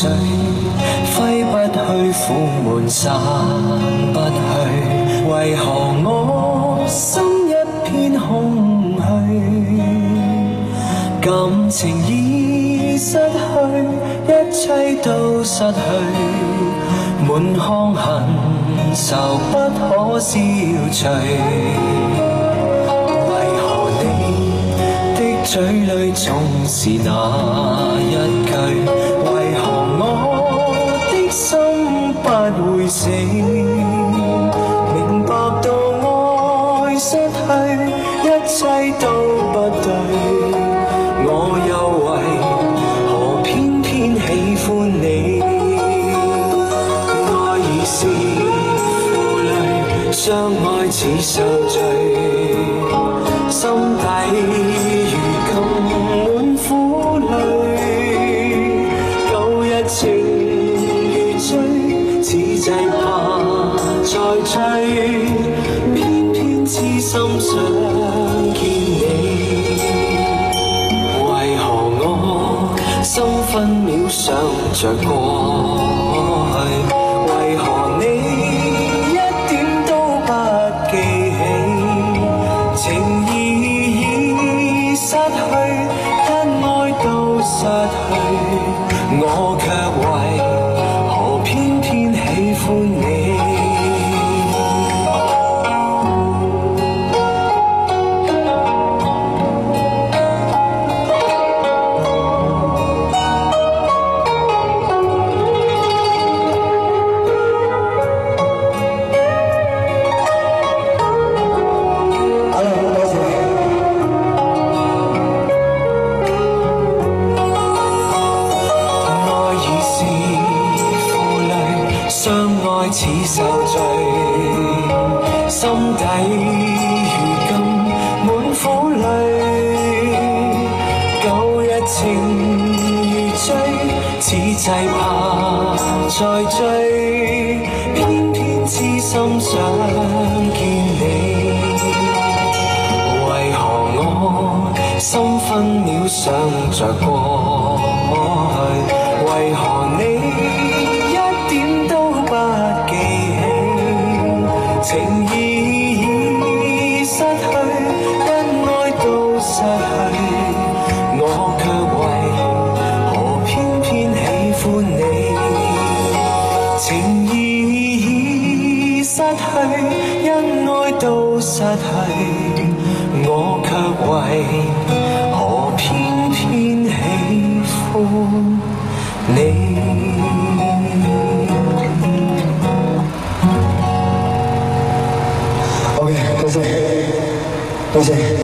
水，揮不去，苦悶散不去，為何我心一片空虛？感情已失去，一切都失去，滿腔恨愁不可消除。為何你的嘴裏總是那一句？為何我的心不會死？明白到愛失去，一切都不對，我又為何偏偏喜歡你？愛已是負累，相愛似受罪，心底如今滿苦淚，舊日情如醉，此際怕再追，偏偏痴心想見你。為何我心分秒想着過去？為何你一點都不記起？情意已失去，一愛都失去，我卻為何偏偏喜歡你？相愛似受罪，心底如今滿苦淚，舊日情如醉，此際怕再追，偏偏痴心想見你。為何我心分秒想着過去？為何你情意已失去，一愛都失去，我卻為何偏偏喜歡你？情意已失去，一愛都失去，我卻為何偏偏喜歡你？多謝。